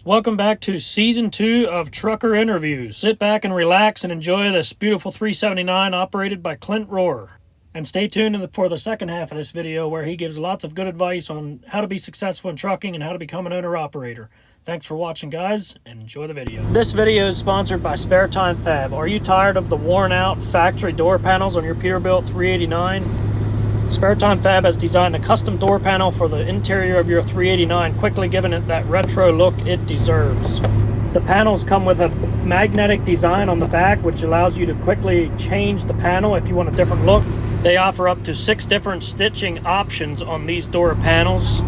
Welcome back to Season 2 of Trucker Interviews. Sit back and relax and enjoy this beautiful 379 operated by Clint Rohrer. And stay tuned for the second half of this video where he gives lots of good advice on how to be successful in trucking and how to become an owner-operator. Thanks for watching, guys, and enjoy the video. This video is sponsored by Spare Time Fab. Are you tired of the worn-out factory door panels on your Peterbilt 389? Spare Time Fab has designed a custom door panel for the interior of your 389, quickly giving it that retro look it deserves. The panels come with a magnetic design on the back, which allows you to quickly change the panel if you want a different look. They offer up to 6 different stitching options on these door panels.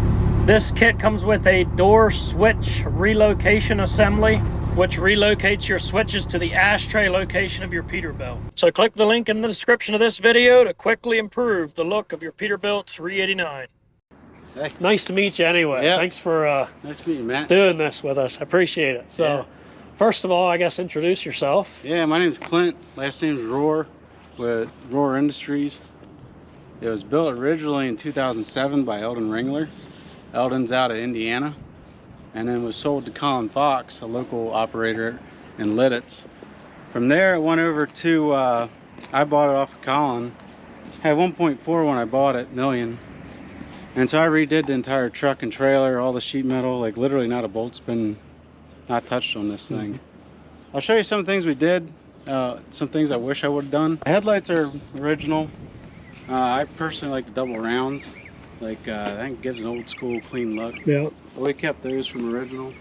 This kit comes with a door switch relocation assembly, which relocates your switches to the ashtray location of your Peterbilt. So click the link in the description of this video to quickly improve the look of your Peterbilt 389. Hey. Nice to meet you anyway. Yep. Thanks for nice to meet you, Matt. doing this with us. I appreciate it. So, yeah. First of all, I guess introduce yourself. Yeah, my name's Clint. Last name's Rohrer with Rohrer Industries. It was built originally in 2007 by Eldon Ringler. Eldon's out of Indiana, and then was sold to Colin Fox, a local operator in Lidditz. From there, it went over to, I bought it off of Colin. Had 1.4 when I bought it, million. And so I redid the entire truck and trailer, all the sheet metal, like literally not a bolt's been not touched on this thing. I'll show you some things we did, some things I wish I would have done. The headlights are original. I personally like the double rounds. Like, I think it gives an old school clean look. Yeah. But we kept those from original.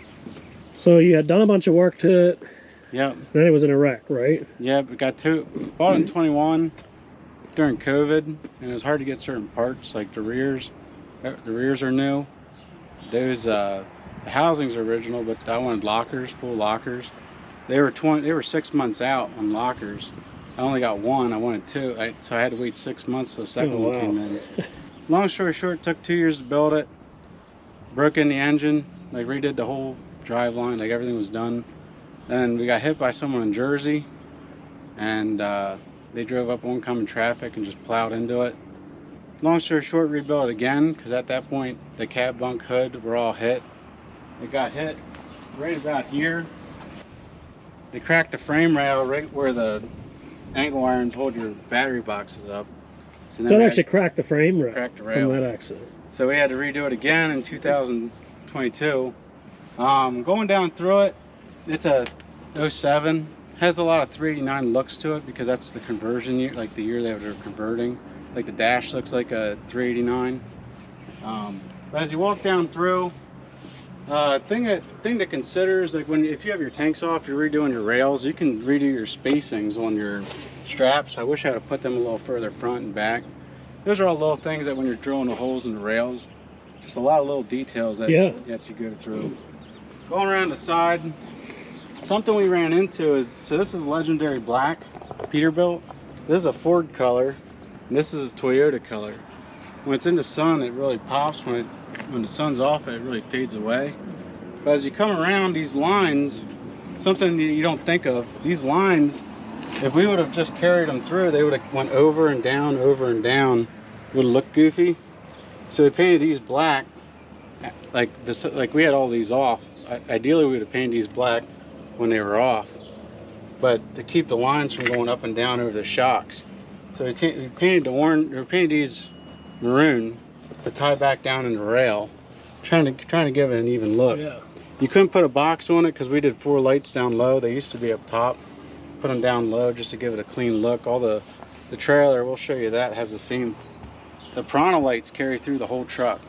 So you had done a bunch of work to it. Yep. Then it was in a wreck, right? Yeah, we got bought it in 21 during COVID, and it was hard to get certain parts, like the rears. The rears are new. Those the housings are original, but I wanted lockers, full lockers. They were 6 months out on lockers. I only got one. I wanted 2, so I had to wait 6 months till the second one came in. Long story short, it took 2 years to build it. Broke in the engine, like redid the whole drive line, like everything was done. Then we got hit by someone in Jersey, and they drove up oncoming traffic and just plowed into it. Long story short, rebuilt it again, because at that point the cab bunk hood were all hit. It got hit right about here. They cracked the frame rail right where the angle irons hold your battery boxes up. So that actually cracked the frame rail from that accident. So we had to redo it again in 2022. Going down through it, it's a 07. Has a lot of 389 looks to it because that's the conversion year, like the year they were converting. Like the dash looks like a 389. But as you walk down through, thing to consider is like if you have your tanks off, you're redoing your rails, you can redo your spacings on your straps. I wish I had put them a little further front and back. Those are all little things that when you're drilling the holes in the rails, just a lot of little details that you have to go through. Going around the side, something we ran into is, so this is legendary black Peterbilt. This is a Ford color, and this is a Toyota color. When it's in the sun, it really pops. When the sun's off, it really fades away. But as you come around these lines, something you don't think of, these lines, if we would have just carried them through, they would have went over and down, would have looked goofy. So we painted these black, like we had all these off. Ideally, we would have painted these black when they were off, but to keep the lines from going up and down over the shocks. So we painted these maroon to tie back down in the rail, trying to give it an even look. Yeah. You couldn't put a box on it because we did 4 lights down low. They used to be up top. Put them down low just to give it a clean look. All the trailer, we'll show you that, has the same. The Piranha lights carry through the whole truck.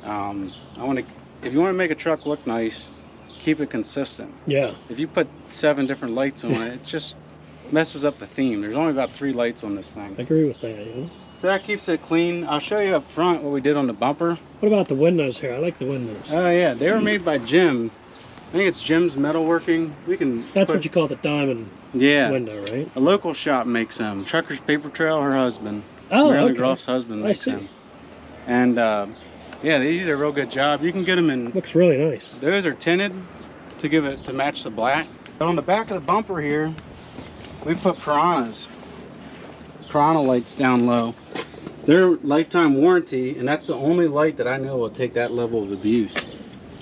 If you want to make a truck look nice, keep it consistent. Yeah. If you put 7 different lights on it, it just messes up the theme. There's only about 3 lights on this thing. I agree with that. You know? So that keeps it clean. I'll show you up front what we did on the bumper. What about the windows here? I like the windows. Oh yeah, they were made by Jim. I think it's Jim's Metalworking. That's what you call the diamond window, right? A local shop makes them. Trucker's Paper Trail, her husband. Oh, Marilyn okay. Groff's husband makes them. And yeah, they did a real good job. You can get them in. Looks really nice. Those are tinted to match the black. But on the back of the bumper here, we put Piranha lights down low. They're lifetime warranty, and that's the only light that I know will take that level of abuse.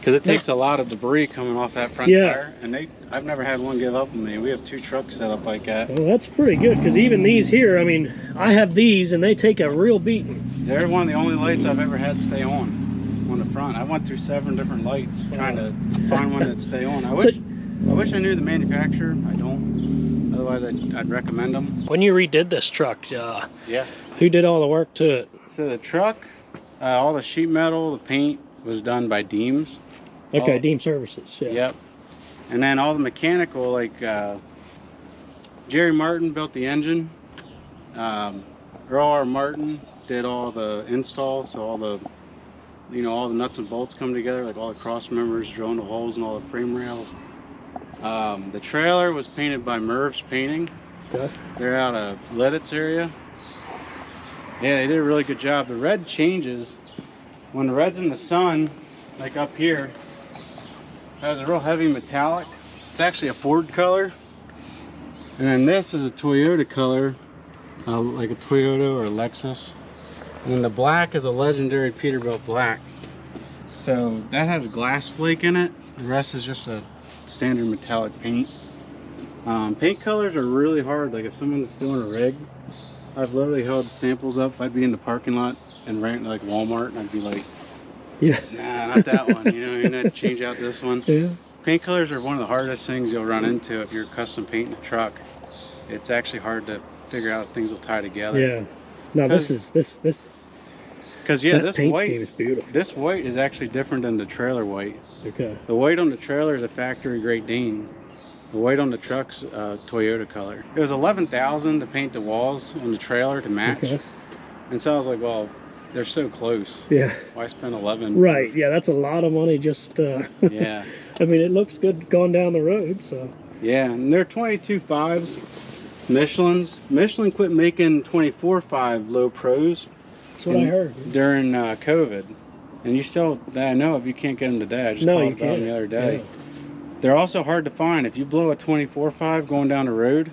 because it takes a lot of debris coming off that front tire, and I've never had one give up on me. We have 2 trucks set up like that. Well, that's pretty good, because even these here, I mean, I have these and they take a real beating. They're one of the only lights I've ever had stay on the front. I went through 7 different lights trying to find one that stay on. I wish I knew the manufacturer. I don't. Otherwise, I'd recommend them. When you redid this truck, yeah, who did all the work to it? So the truck, all the sheet metal, the paint was done by Deems. Okay, Deem Services. Yeah. Yep. And then all the mechanical, like Jerry Martin built the engine. Earl R. Martin did all the installs, so all the all the nuts and bolts come together, like all the cross members, drilling the holes and all the frame rails. The trailer was painted by Merv's Painting. Okay. They're out of Lidditz area. Yeah, they did a really good job. The red changes when the red's in the sun, like up here. It has a real heavy metallic. It's actually a Ford color. And then this is a Toyota color, like a Toyota or a Lexus. And then the black is a legendary Peterbilt black. So that has glass flake in it. The rest is just a standard metallic paint. Paint colors are really hard. Like if someone's doing a rig, I've literally held samples up. I'd be in the parking lot and ran like Walmart, and I'd be like, yeah, nah, not that one. You know, I'd change out this one. Yeah. Paint colors are one of the hardest things you'll run into if you're custom painting a truck. It's actually hard to figure out if things will tie together. Yeah. Now this because yeah, this paint white scheme is beautiful. This white is actually different than the trailer white. Okay. The white on the trailer is a factory Great Dane. The white on the truck's Toyota color. It was $11,000 to paint the walls on the trailer to match. Okay. And so I was like, well, they're so close. Yeah. Why spend 11? Right. Yeah, that's a lot of money. Just. Yeah. I mean, it looks good going down the road. So. Yeah, and they're 22.5s, Michelin's. Michelin quit making 24.5 low pros. That's what I heard. During COVID, and you still, that I know of, you can't get them today. I just called about them the other day. Yeah. They're also hard to find. If you blow a 24.5 going down the road,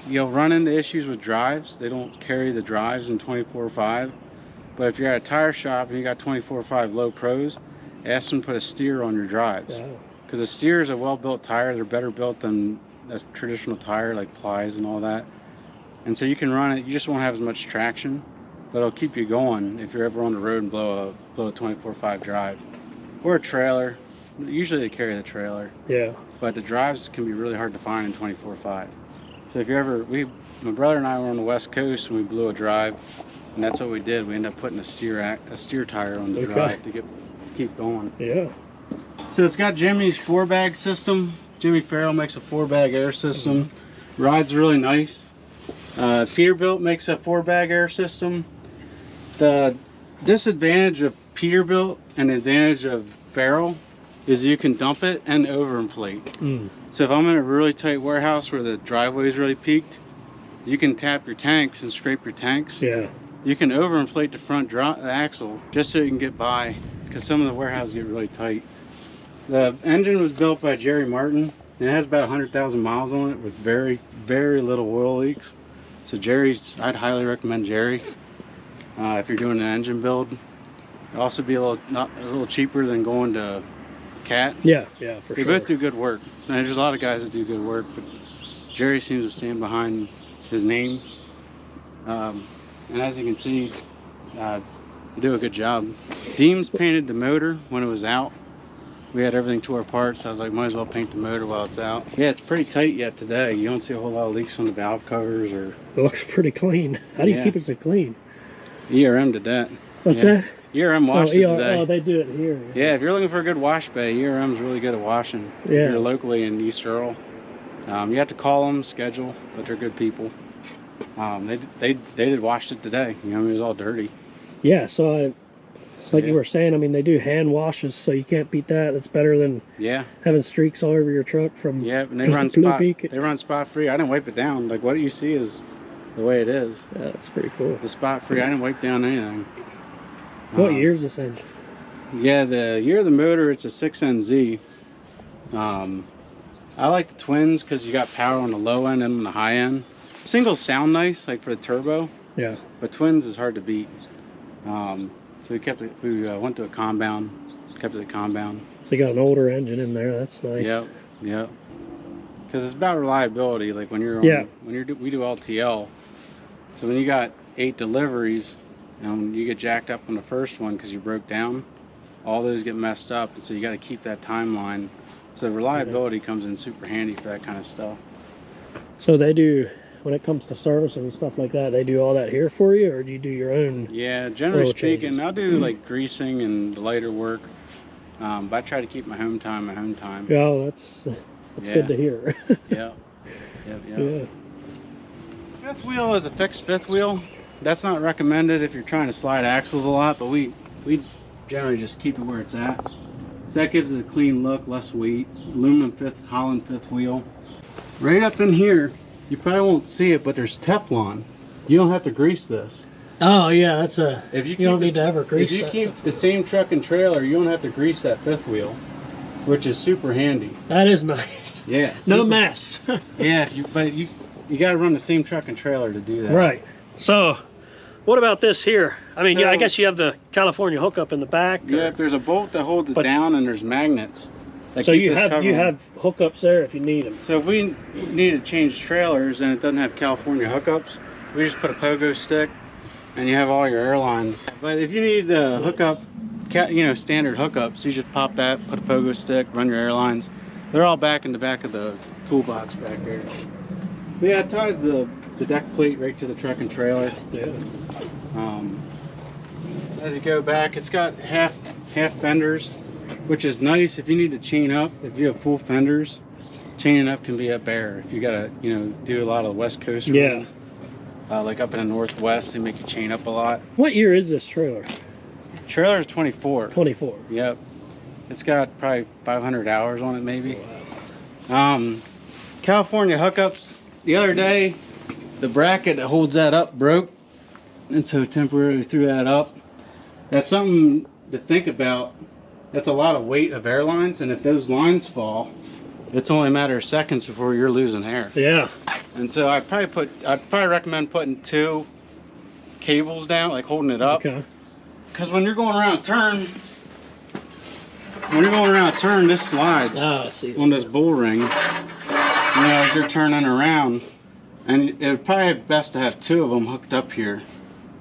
you'll run into issues with drives. They don't carry the drives in 24.5. But if you're at a tire shop and you got 24.5 low pros, ask them to put a steer on your drives. Because a steer is a well-built tire. They're better built than a traditional tire like plies and all that. And so you can run it. You just won't have as much traction, but it'll keep you going if you're ever on the road and blow a 24.5 drive or a trailer. Usually they carry the trailer. Yeah. But the drives can be really hard to find in 24.5. So if you ever, my brother and I were on the West Coast and we blew a drive, and that's what we did. We ended up putting a steer tire on the drive to keep going. Yeah. So it's got Jimmy's 4-bag system. Jimmy Farrell makes a 4-bag air system. Rides really nice. Peterbilt makes a 4-bag air system. The disadvantage of Peterbilt and the advantage of Farrell is you can dump it and overinflate. So if I'm in a really tight warehouse where the driveway is really peaked, you can tap your tanks and scrape your tanks. Yeah. You can overinflate the front axle just so you can get by, because some of the warehouses get really tight. The engine was built by Jerry Martin, and it has about 100,000 miles on it with very, very little oil leaks. So I'd highly recommend Jerry if you're doing an engine build. It'll also be a little cheaper than going to Cat. Yeah, for sure. They both do good work. And there's a lot of guys that do good work, but Jerry seems to stand behind his name. And as you can see, they do a good job. Deems painted the motor when it was out. We had everything tore apart, so I was like, might as well paint the motor while it's out. Yeah, it's pretty tight yet today. You don't see a whole lot of leaks on the valve covers or. It looks pretty clean. How do you keep it so clean? ERM did that. What's that? ERM washed it today. Oh, they do it here. Yeah, if you're looking for a good wash bay, ERM's really good at washing. Yeah. If you're locally in East Earl. You have to call them, schedule, but they're good people. They did washed it today. You know, it was all dirty. Yeah, so like you were saying, I mean, they do hand washes, so you can't beat that. It's better than having streaks all over your truck from and they run spot free. I didn't wipe it down. Like what you see is the way it is. Yeah, that's pretty cool. The spot free. I didn't wipe down anything. What year is this engine? Yeah, the year of the motor, it's a 6NZ. I like the twins because you got power on the low end and on the high end. Singles sound nice, like for the turbo. Yeah. But twins is hard to beat. So we went to a compound kept it compound. So you got an older engine in there. That's nice. Yep, yep. Because it's about reliability. Like when you're on, we do LTL. So when you got 8 deliveries and you get jacked up on the first one because you broke down, all those get messed up, and so you got to keep that timeline. So reliability comes in super handy for that kind of stuff. So they do, when it comes to service and stuff like that, they do all that here for you, or do you do your own? Yeah, generally speaking, I'll do like greasing and the lighter work, but I try to keep my home time. Yeah, that's good to hear. Yeah. Fifth wheel is a fixed fifth wheel. That's not recommended if you're trying to slide axles a lot, but we generally just keep it where it's at. So that gives it a clean look, less weight. Aluminum Holland fifth wheel. Right up in here, you probably won't see it, but there's Teflon. You don't have to grease this. Oh yeah, that's if you don't need to ever grease. If you keep the same truck and trailer, you don't have to grease that fifth wheel, which is super handy. That is nice. Yeah. No mess. Yeah, but you got to run the same truck and trailer to do that. Right. So, what about this here? I mean, yeah, I guess you have the California hookup in the back. Yeah, there's a bolt that holds it down, and there's magnets. So you have hookups there if you need them. So if we need to change trailers and it doesn't have California hookups, we just put a pogo stick, and you have all your airlines. But if you need to hook up, standard hookups, you just pop that, put a pogo stick, run your airlines. They're all back in the back of the toolbox back there. But yeah, it ties the deck plate right to the truck and trailer. Yeah. As you go back, it's got half fenders, which is nice if you need to chain up. If you have full fenders, chaining up can be a bear. If you gotta, do a lot of the West Coast. Yeah. Like up in the Northwest, they make you chain up a lot. What year is this trailer? Trailer is 24. 24. Yep. It's got probably 500 hours on it, maybe. Wow. California hookups. The other day, the bracket that holds that up broke, and so temporarily threw that up. That's something to think about. That's a lot of weight of airlines, and if those lines fall, it's only a matter of seconds before you're losing air. Yeah. And so I'd probably recommend putting 2 cables down, like holding it up. Okay. Because when you're going around a turn, this slides on this bull ring. As you're turning around, and it would probably be best to have 2 of them hooked up here.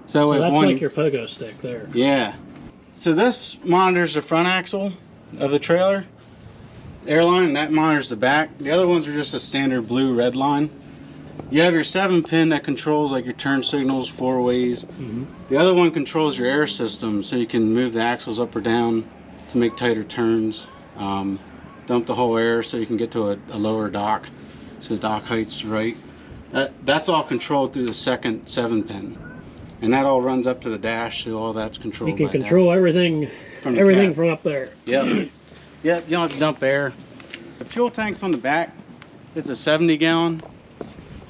So that's like your pogo stick there. Yeah. So this monitors the front axle of the trailer, airline, and that monitors the back. The other ones are just a standard blue-red line. You have your 7-pin that controls like your turn signals 4 ways. Mm-hmm. The other one controls your air system, so you can move the axles up or down to make tighter turns. Dump the whole air so you can get to a lower dock, so the dock height's right. That's all controlled through the second 7-pin, and that all runs up to the dash, so all that's controlled. You can control everything from up there. Yep. Yep. You don't have to dump air. The fuel tank's on the back. It's a 70-gallon,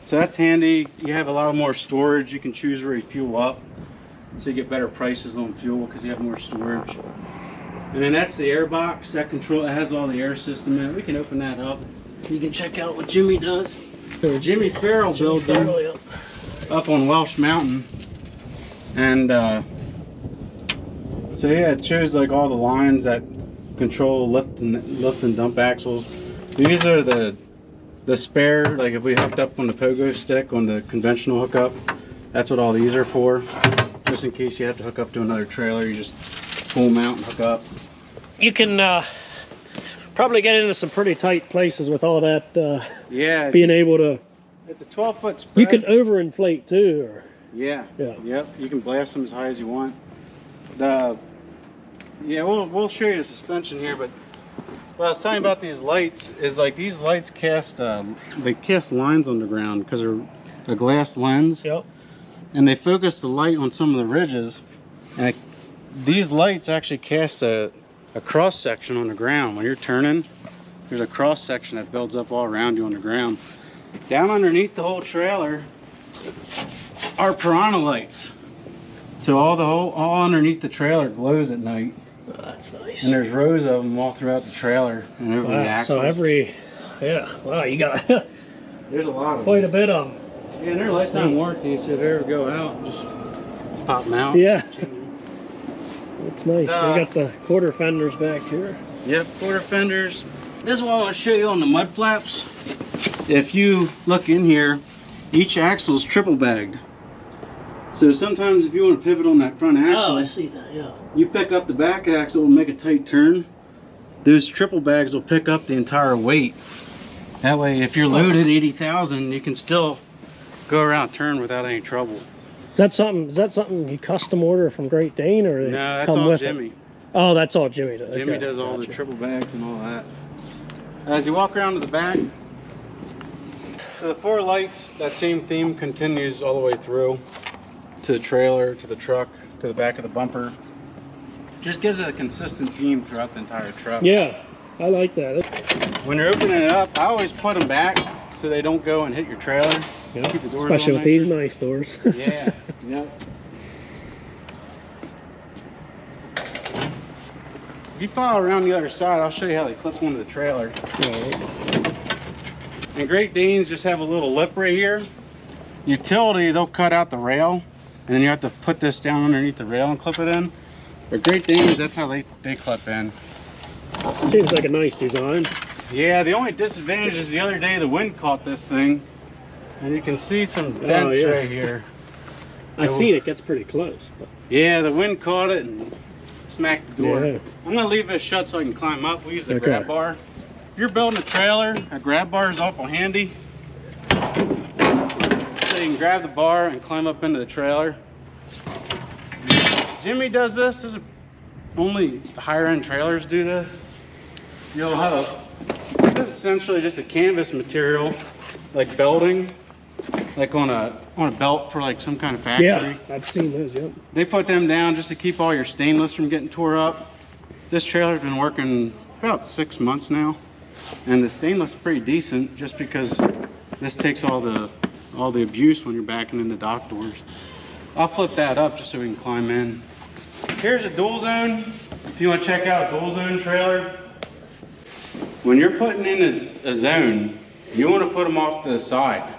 so that's handy. You have a lot more storage. You can choose where you fuel up, so you get better prices on fuel because you have more storage. And then that's the air box that has all the air system in it. We can open that up. You can check out what Jimmy does. So Jimmy Farrell builds them up on Welsh Mountain. And so yeah, it shows like all the lines that control lift and dump axles. These are the spare, like if we hooked up on the pogo stick on the conventional hookup, that's what all these are for. Just in case you have to hook up to another trailer, you just pull them out and hook up. You can probably get into some pretty tight places with all that. Yeah. Being able to. It's a 12-foot spread. You can overinflate too. Or, yeah. Yeah. Yep. You can blast them as high as you want. We'll show you the suspension here, but what I was telling you about these lights is like these lights cast lines on the ground because they're a glass lens. Yep. And they focus the light on some of the ridges, and these lights actually cast a cross section on the ground. When you're turning, there's a cross section that builds up all around you on the ground. Down underneath the whole trailer are piranha lights, so all underneath the trailer glows at night. Oh, that's nice. And there's rows of them all throughout the trailer and over the axles. So wow, you got there's a lot of quite a bit of them. Yeah, and they're lifetime warranty, so if they ever go out, just pop them out. Yeah. We'll It's nice. We got the quarter fenders back here. Yep, quarter fenders. This is what I want to show you on the mud flaps. If you look in here, each axle is triple bagged. So sometimes if you want to pivot on that front axle, Oh, I see that, yeah. you pick up the back axle and make a tight turn. Those triple bags will pick up the entire weight. That way, if you're loaded 80,000, you can still go around turn without any trouble. Is that something you custom order from Great Dane, or they No, that's come all with Jimmy. It? Oh, that's all Jimmy does. Jimmy Okay, does all gotcha. the triple bags and all that. As you walk around to the back, so the 4 lights, that same theme continues all the way through to the trailer, to the truck, to the back of the bumper. Just gives it a consistent theme throughout the entire truck. Yeah, I like that. When you're opening it up, I always put them back so they don't go and hit your trailer. Yeah. Keep the doors Especially all with these nicer. nice doors. Yeah, yep. If you follow around the other side, I'll show you how they clip onto the trailer. Right. And Great Danes just have a little lip right here. Utility, they'll cut out the rail, and then you have to put this down underneath the rail and clip it in. But Great Danes, that's how they clip in. Seems like a nice design. Yeah, the only disadvantage is the other day the wind caught this thing, and you can see some dents right here. I seen it gets pretty close. But... Yeah, the wind caught it and smacked the door. Yeah. I'm gonna leave this shut so I can climb up. We use the Okay. grab bar. If you're building a trailer, a grab bar is awful handy. So you can grab the bar and climb up into the trailer. Jimmy does this. Only the higher end trailers do this. You'll have this is essentially just a canvas material, like belting, like on a belt for like some kind of factory. Yeah, I've seen those. Yep. They put them down just to keep all your stainless from getting tore up. This trailer's been working about 6 months now, and the stainless is pretty decent just because this takes all the abuse when you're backing into dock doors. I'll flip that up just so we can climb in. Here's a dual zone. If you want to check out a dual zone trailer, when you're putting in a zone, you want to put them off to the side.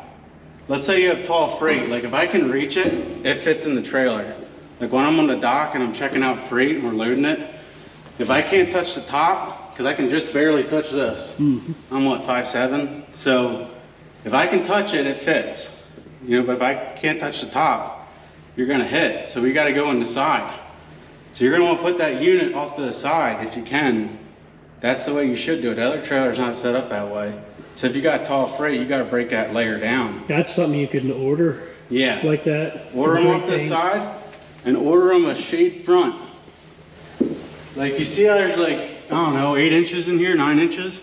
Let's say you have tall freight. Like if I can reach it, it fits in the trailer. Like when I'm on the dock and I'm checking out freight and we're loading it, if I can't touch the top, because I can just barely touch this. I'm what, 5'7"? So if I can touch it, it fits. You know, but if I can't touch the top, you're gonna hit. So we gotta go on the side. So you're gonna want to put that unit off to the side if you can. That's the way you should do it. The other trailer's not set up that way. So if you got tall freight, you got to break that layer down. That's something you can order. Yeah. Like that. Order them off the side and order them a shade front. Like you see how there's like, I don't know, 8 inches in here, 9 inches.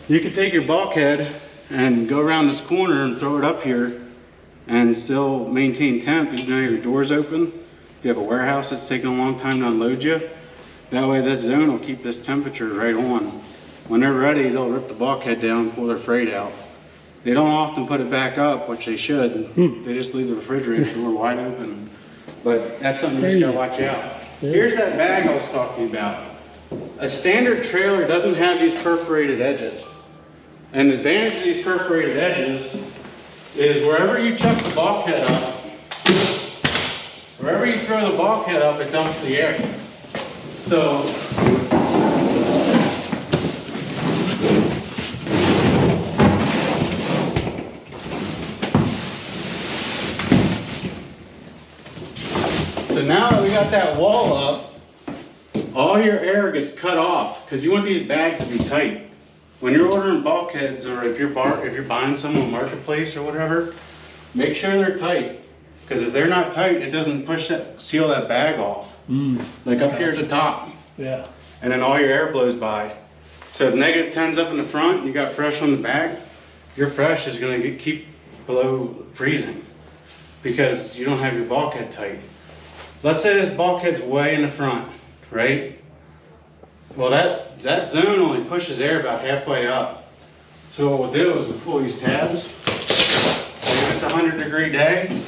You can take your bulkhead and go around this corner and throw it up here and still maintain temp even though your door's open. If you have a warehouse that's taking a long time to unload you, that way this zone will keep this temperature right on. When they're ready, they'll rip the bulkhead down and pull their freight out. They don't often put it back up, which they should. They just leave the refrigerator door wide open. But that's something you just gotta watch out. Yeah. Here's that bag I was talking about. A standard trailer doesn't have these perforated edges. And the advantage of these perforated edges is wherever you chuck the bulkhead up, wherever you throw the bulkhead up, it dumps the air. So, now that we got that wall up, all your air gets cut off because you want these bags to be tight. When you're ordering bulkheads or if you're buying some on Marketplace or whatever, make sure they're tight. Because if they're not tight, it doesn't seal that bag off. Like up here at the top. Yeah. And then all your air blows by. So if negative 10's up in the front, you got fresh on the back, your fresh is gonna keep below freezing because you don't have your bulkhead tight. Let's say this bulkhead's way in the front, right? Well, that zone only pushes air about halfway up. So what we'll do is we'll pull these tabs. If it's a 100-degree day,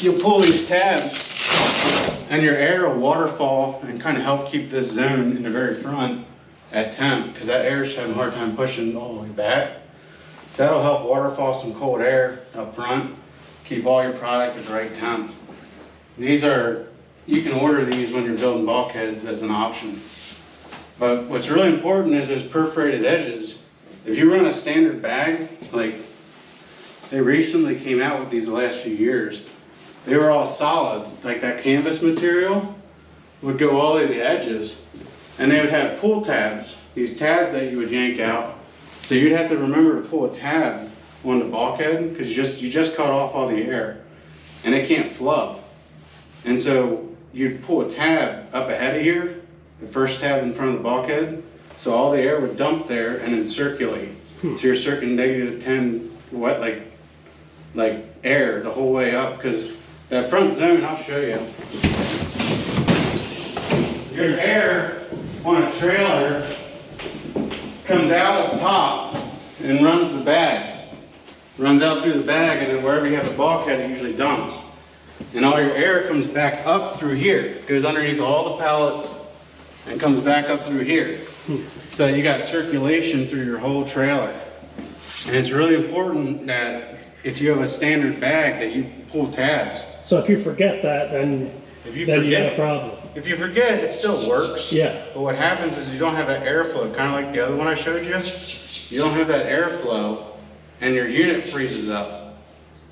you'll pull these tabs and your air will waterfall and kind of help keep this zone in the very front at temp because that air is having a hard time pushing all the way back. So that'll help waterfall some cold air up front, keep all your product at the right temp. These are you can order these when you're building bulkheads as an option. But what's really important is those perforated edges. If you run a standard bag, like they recently came out with these the last few years, they were all solids, like that canvas material would go all the way to the edges, and they would have pull tabs, these tabs that you would yank out. So you'd have to remember to pull a tab on the bulkhead because you just cut off all the air and it can't flow. And so you'd pull a tab up ahead of here, the first tab in front of the bulkhead, so all the air would dump there and then circulate. So you're circulating -10 wet like air the whole way up, because that front zone, I'll show you. Your air on a trailer comes out up top and runs the bag. Runs out through the bag, and then wherever you have the bulkhead, it usually dumps. And all your air comes back up through here. Goes underneath all the pallets and comes back up through here. So you got circulation through your whole trailer. And it's really important that if you have a standard bag that you pull tabs. So if you forget that, then you have a problem. If you forget, it still works. Yeah. But what happens is you don't have that airflow, kind of like the other one I showed you. You don't have that airflow, and your unit freezes up.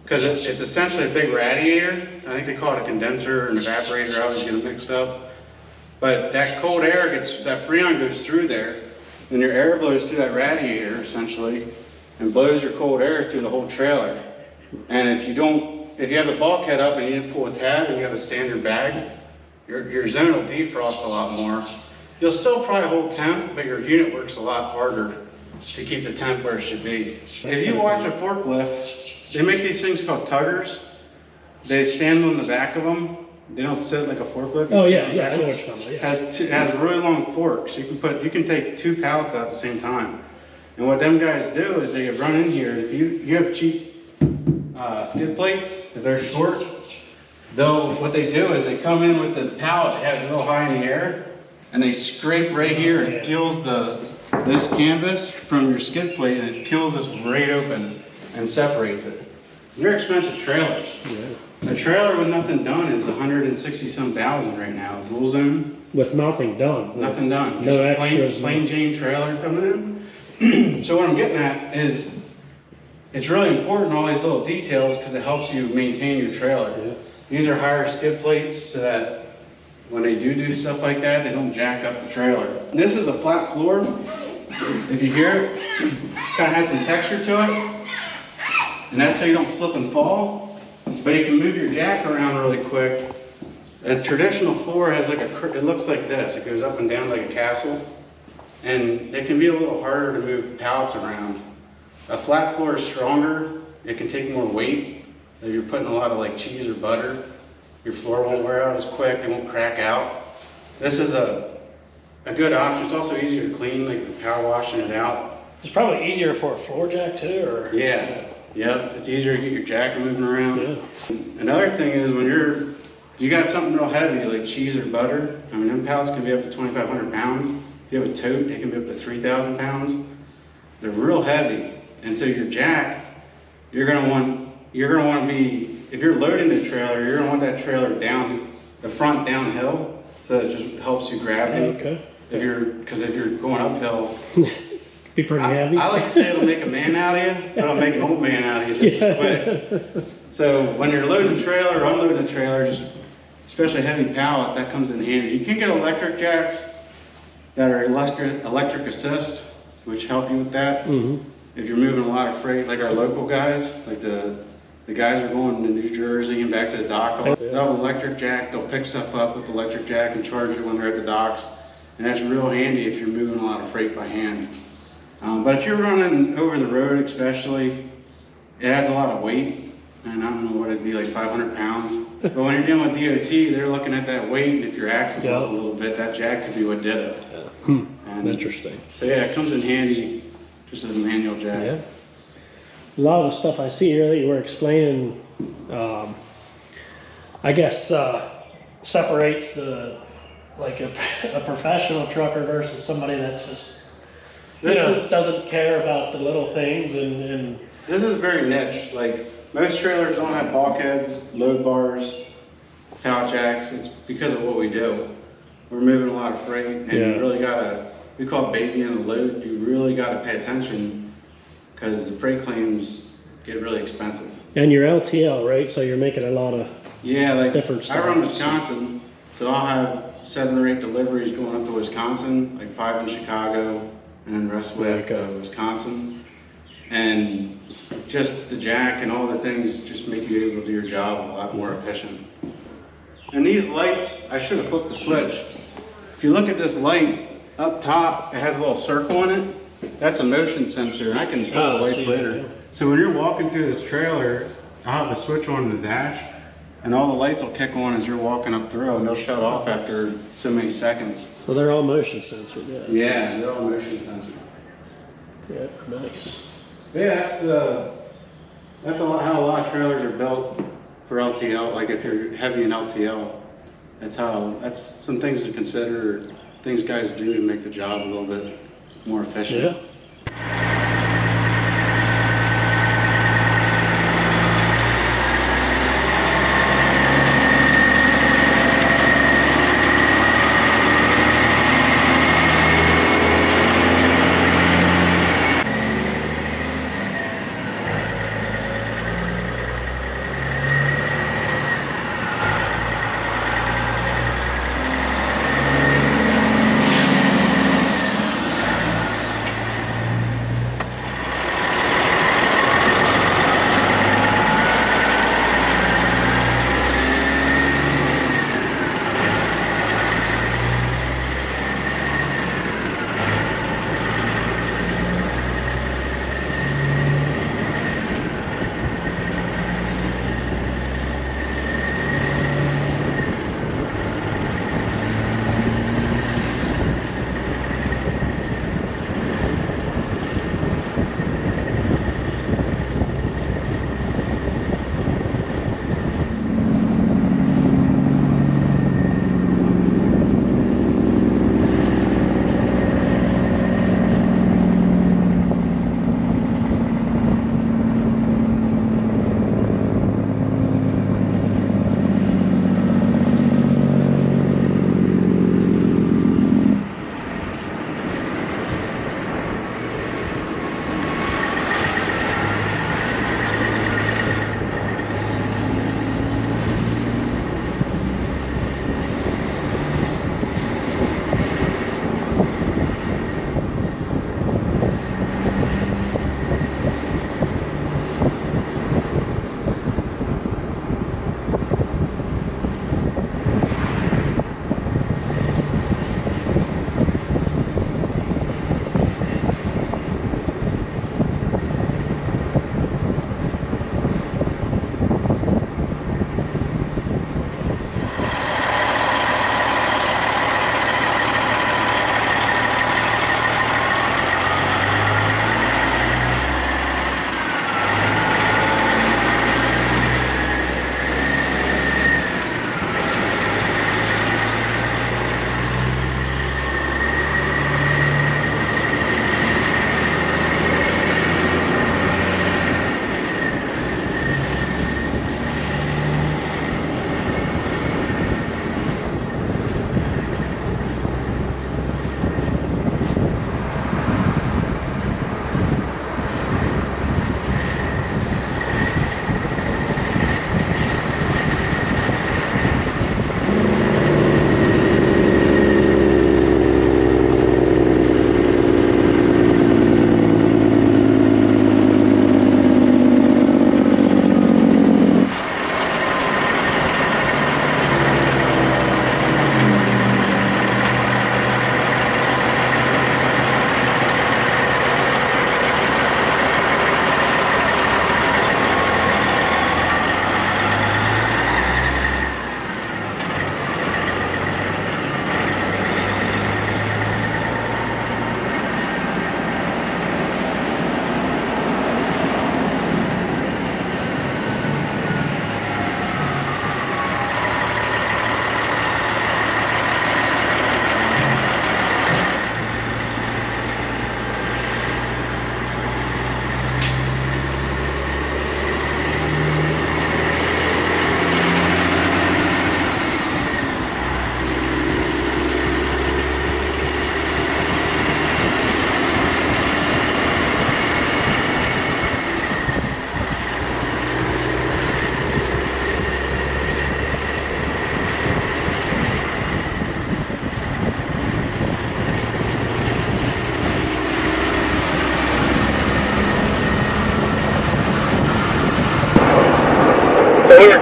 Because it's essentially a big radiator. I think they call it a condenser or an evaporator. I always get them mixed up. But that cold air that freon goes through there, and your air blows through that radiator essentially, and blows your cold air through the whole trailer. And if you have the bulkhead up and you didn't pull a tab and you have a standard bag, your zone will defrost a lot more. You'll still probably hold temp, but your unit works a lot harder to keep the temp where it should be. If you watch a forklift, they make these things called tuggers. They stand on the back of them. They don't sit like a forklift. Oh yeah, I know what you're talking about. Yeah. It has really long forks. You can take 2 pallets out at the same time. And what them guys do is they run in here. If you have cheap skid plates, if they're short, what they do is they come in with the pallet, they have it real high in the air, and they scrape right here and it peels this canvas from your skid plate, and it peels this right open and separates it. They're expensive trailers. Yeah. A trailer with nothing done is 160-some thousand right now. Dual zone. With nothing done. Nothing done. No Just extras. Plain Jane trailer coming in. So what I'm getting at is, it's really important, all these little details, because it helps you maintain your trailer. Yeah. These are higher skid plates so that when they do stuff like that, they don't jack up the trailer. This is a flat floor. If you hear it, kind of has some texture to it. And that's so you don't slip and fall. But you can move your jack around really quick. A traditional floor has it looks like this. It goes up and down like a castle. And it can be a little harder to move pallets around. A flat floor is stronger. It can take more weight. If you're putting a lot of like cheese or butter, your floor won't wear out as quick. It won't crack out. This is a good option. It's also easier to clean, like power washing it out. It's probably easier for a floor jack too, or? Yeah. Yep. It's easier to get your jack moving around. Yeah. Another thing is when you got something real heavy like cheese or butter. I mean, them pallets can be up to 2,500 pounds. If you have a tote, they can be up to 3,000 pounds. They're real heavy. And so your jack, you're gonna want to be, if you're loading the trailer, you're gonna want that trailer down, the front downhill, so that it just helps you gravity. Okay. Because if you're going uphill, be pretty heavy. I like to say it'll make a man out of you, but it'll make an old man out of you just quick. So when you're loading a trailer or unloading a trailer, just especially heavy pallets, that comes in handy. You can get electric jacks that are electric assist, which help you with that. Mm-hmm. If you're moving a lot of freight, like our local guys, like the guys are going to New Jersey and back to the dock, they'll have an electric jack, they'll pick stuff up with the electric jack and charge it when they're at the docks. And that's real handy if you're moving a lot of freight by hand. But if you're running over the road especially, it adds a lot of weight. And I don't know what it'd be, like 500 pounds. But when you're dealing with DOT, they're looking at that weight, and if your axle's up a little bit, that jack could be what did it. And interesting. So yeah, it comes in handy just as a manual jack. Yeah. A lot of the stuff I see here that you were explaining, I guess separates like a professional trucker versus somebody that just doesn't care about the little things and this is very niche. Like most trailers don't have bulkheads, load bars, pallet jacks. It's because of what we do. We're moving a lot of freight, and you really gotta, we call it babying the load. You really gotta pay attention because the freight claims get really expensive. And your LTL, right? So you're making a lot of different stuff. I run Wisconsin, so I'll have 7 or 8 deliveries going up to Wisconsin, like 5 in Chicago, and then the rest of the way up to Wisconsin. And just the jack and all the things just make you able to do your job a lot more efficient. And these lights, I should have flipped the switch. If you look at this light up top, it has a little circle in it. That's a motion sensor, and I can put the lights later. Yeah. So when you're walking through this trailer, I'll have a switch on in the dash, and all the lights will kick on as you're walking up through, and they'll shut off after so many seconds. So they're all motion sensored, yeah. Yeah, they're all motion sensored. Yeah, nice. But yeah, that's how a lot of trailers are built for LTL. Like if you're heavy in LTL, that's some things to consider, things guys do to make the job a little bit more efficient. Yeah.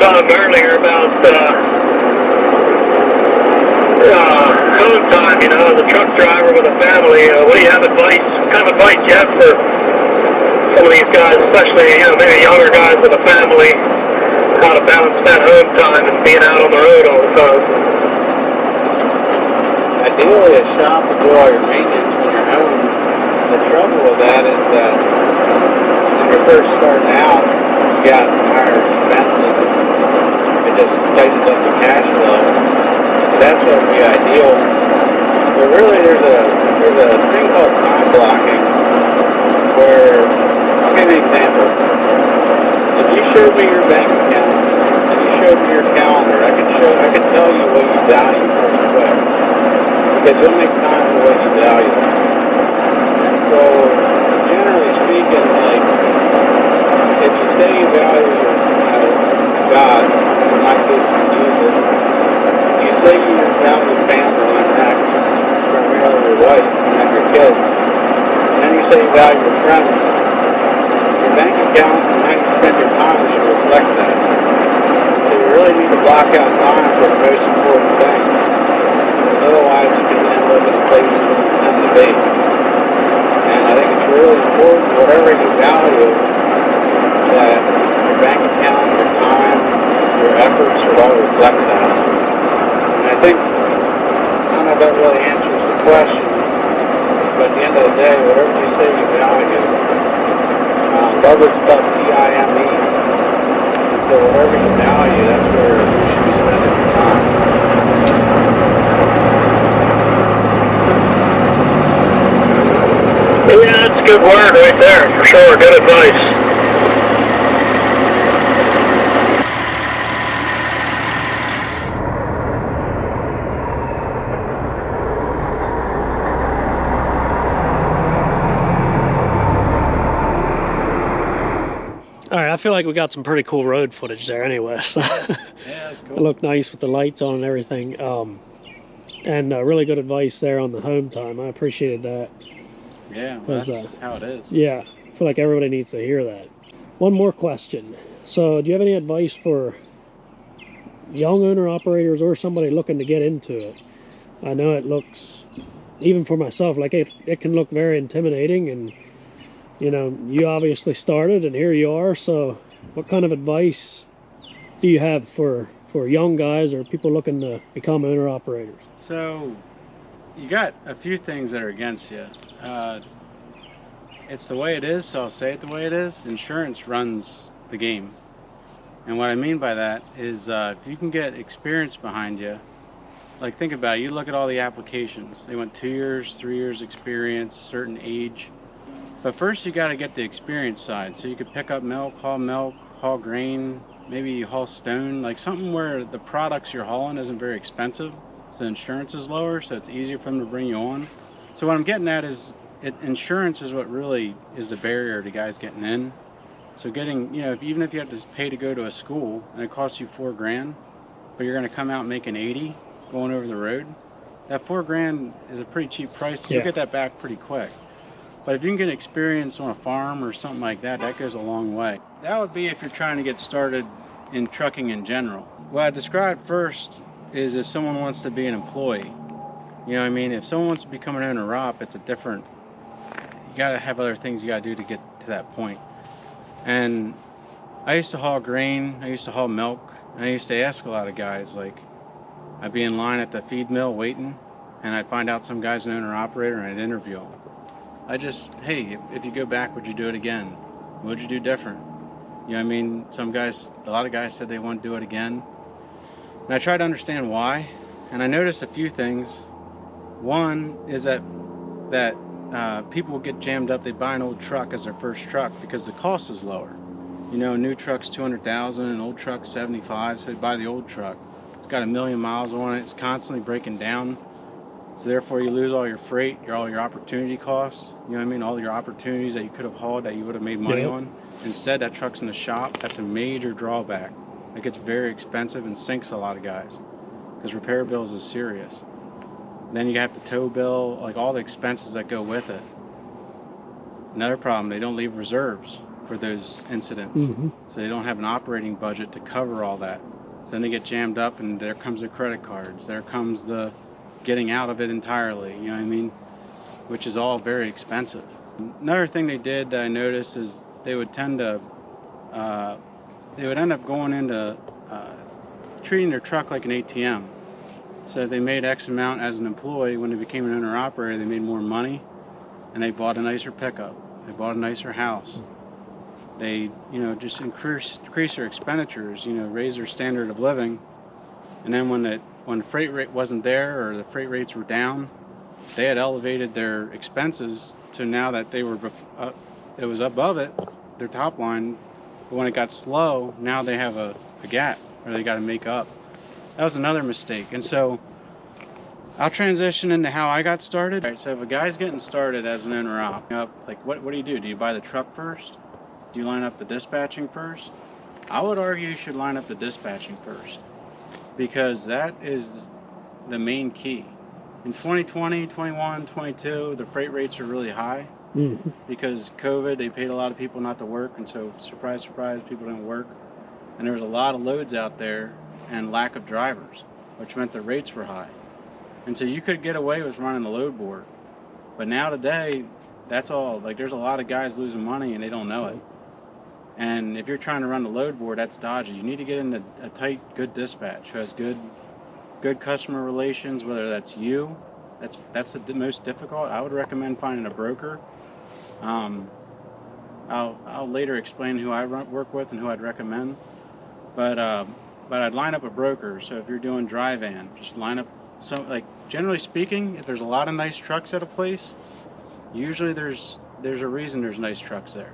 some earlier about home time, you know, as a truck driver with a family. What do you have advice? What kind of advice you have for some of these guys, especially, you know, maybe younger guys with a family, how to balance that home time and being out on the road all the time? Ideally, a shop would do all your maintenance when you're home. The trouble with that is that when you're first starting out, you got higher expenses. It just tightens up the cash flow. That's what would be ideal. But really, there's a thing called time blocking where, I'll give you an example. If you showed me your bank account and you showed me your calendar, I could tell you what you value pretty quick. Because you'll make time for what you value. And so, generally speaking, like, if you say you value, God, in my case, Jesus, you say you value family next, primarily your wife, and then your kids, and then you say you value your friends, your bank account and how you spend your time should reflect that. So you really need to block out time for the most important things. Otherwise, you can end up in a place you don't intend to be. And I think it's really important, whatever you value, that your bank account, your time, your efforts should all reflect that. And I think, I don't know if that really answers the question, but at the end of the day, whatever you say you value, love is spelled T-I-M-E. And so whatever you value, that's where you should be spending your time. Yeah, that's a good word right there, for sure. Good advice. All right, I feel like we got some pretty cool road footage there anyway. So Yeah, that's cool. it looked nice with the lights on and everything. And really good advice there on the home time. I appreciated that. Yeah, well, that's how it is. Yeah, I feel like everybody needs to hear that. One more question. So do you have any advice for young owner-operators or somebody looking to get into it? I know it looks, even for myself, like it can look very intimidating, and you know, you obviously started and here you are. So what kind of advice do you have for young guys or people looking to become owner-operators? So you got a few things that are against you. It's the way it is, so I'll say it the way it is. Insurance runs the game. And what I mean by that is if you can get experience behind you, like think about it, you look at all the applications. They want 2 years, 3 years experience, certain age. But first you got to get the experience side. So you could pick up milk, haul grain, maybe haul stone, like something where the products you're hauling isn't very expensive. So insurance is lower, so it's easier for them to bring you on. So what I'm getting at is insurance is what really is the barrier to guys getting in. So getting, you know, even if you have to pay to go to a school and it costs you $4,000, but you're going to come out making 80 going over the road, that $4,000 is a pretty cheap price. So you'll get that back pretty quick. But if you can get experience on a farm or something like that, that goes a long way. That would be if you're trying to get started in trucking in general. What I described first is if someone wants to be an employee. You know what I mean? If someone wants to become an owner-op, it's a different, you got to have other things you got to do to get to that point. And I used to haul grain, I used to haul milk, and I used to ask a lot of guys, like, I'd be in line at the feed mill waiting, and I'd find out some guy's an owner-operator, and I'd interview him. I just, hey, if you go back, would you do it again? What would you do different? You know what I mean? Some guys, a lot of guys said they want to do it again. And I tried to understand why, and I noticed a few things. One is that people get jammed up. They buy an old truck as their first truck because the cost is lower. You know, a new truck's $200,000, an old truck's $75,000, so they buy the old truck. It's got 1,000,000 miles on it. It's constantly breaking down. So therefore you lose all your freight, all your opportunity costs. You know what I mean? All your opportunities that you could have hauled that you would have made money on. Instead, that truck's in the shop. That's a major drawback. It gets very expensive and sinks a lot of guys because repair bills is serious. Then you have the tow bill, like all the expenses that go with it. Another problem, they don't leave reserves for those incidents. So they don't have an operating budget to cover all that. So then they get jammed up, and there comes the credit cards, there comes the getting out of it entirely, you know what I mean? Which is all very expensive. Another thing they did that I noticed is they would tend to, they would end up going into treating their truck like an ATM. So if they made X amount as an employee, when they became an owner-operator, they made more money, and they bought a nicer pickup, they bought a nicer house. They, just increase their expenditures, raise their standard of living. And then when the freight rate wasn't there, or the freight rates were down, they had elevated their expenses to now that they were, it was above it, their top line. But when it got slow, now they have a gap where they got to make up. That was another mistake. And so I'll transition into how I got started. All right, so if a guy's getting started as an owner-op, like what do you do? Do you buy the truck first? Do you line up the dispatching first? I would argue you should line up the dispatching first, because that is the main key. In 2020, 21, 22, the freight rates are really high because COVID, they paid a lot of people not to work, and so surprise, surprise, people didn't work. And there was a lot of loads out there and lack of drivers, which meant the rates were high. And so you could get away with running the load board. But now today, that's all, like there's a lot of guys losing money and they don't know it. And if you're trying to run the load board, that's dodgy. You need to get into a tight, good dispatch who has good customer relations, whether that's you. That's the most difficult. I would recommend finding a broker. I'll later explain who I work with and who I'd recommend. But I'd line up a broker. So if you're doing dry van, just line up some, like generally speaking, if there's a lot of nice trucks at a place, usually there's a reason there's nice trucks there.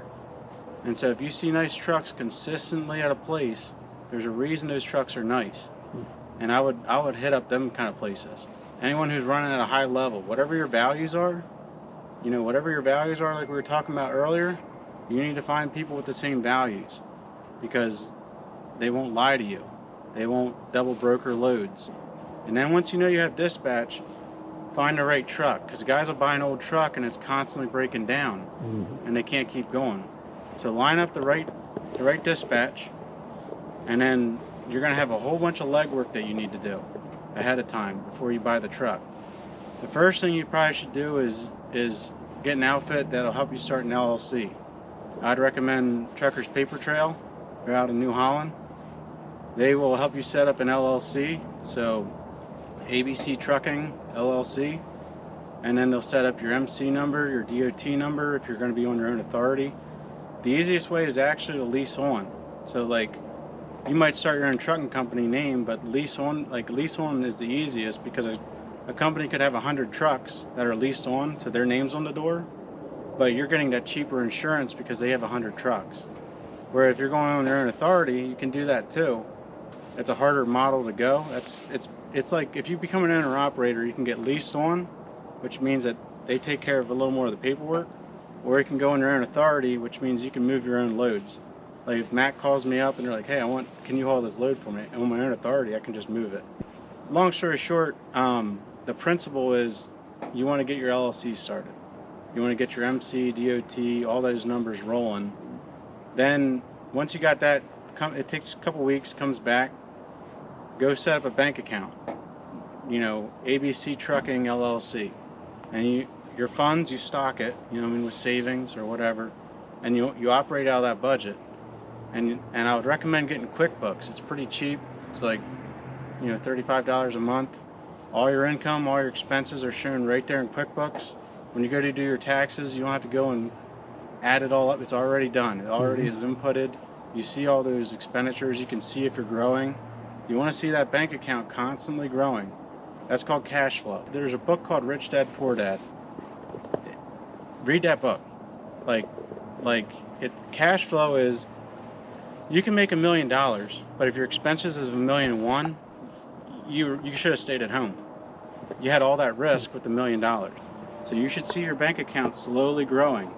And so if you see nice trucks consistently at a place, there's a reason those trucks are nice. And I would hit up them kind of places. Anyone who's running at a high level, whatever your values are, like we were talking about earlier, you need to find people with the same values, because they won't lie to you. They won't double broker loads. And then once you know you have dispatch, find the right truck, because guys will buy an old truck and it's constantly breaking down and they can't keep going. So line up the right dispatch, and then you're going to have a whole bunch of legwork that you need to do ahead of time before you buy the truck. The first thing you probably should do is get an outfit that'll help you start an LLC. I'd recommend Truckers Paper Trail. They're out in New Holland. They will help you set up an LLC. So ABC Trucking LLC, and then they'll set up your MC number, your DOT number if you're going to be on your own authority. The easiest way is actually to lease on. So like, you might start your own trucking company name, but lease on is the easiest, because a company could have 100 trucks that are leased on, so their name's on the door, but you're getting that cheaper insurance because they have 100 trucks. Where if you're going on your own authority, you can do that too. It's a harder model to go. It's like if you become an owner operator, you can get leased on, which means that they take care of a little more of the paperwork, or you can go on your own authority, which means you can move your own loads. Like if Mac calls me up and they're like, hey, can you haul this load for me? And on my own authority, I can just move it. Long story short, the principle is you want to get your LLC started. You want to get your MC, DOT, all those numbers rolling. Then once you got that, it takes a couple weeks, comes back, go set up a bank account. ABC Trucking LLC. And your funds, you stock it, with savings or whatever, and you operate out of that budget. And I would recommend getting QuickBooks. It's pretty cheap. It's like, $35 a month. All your income, all your expenses are shown right there in QuickBooks. When you go to do your taxes, you don't have to go and add it all up. It's already done. It already is inputted. You see all those expenditures. You can see if you're growing. You want to see that bank account constantly growing. That's called cash flow. There's a book called Rich Dad, Poor Dad. Read that book. Cash flow is, you can make $1 million, but if your expenses is $1,000,001, you should have stayed at home. You had all that risk with the $1 million. So you should see your bank account slowly growing.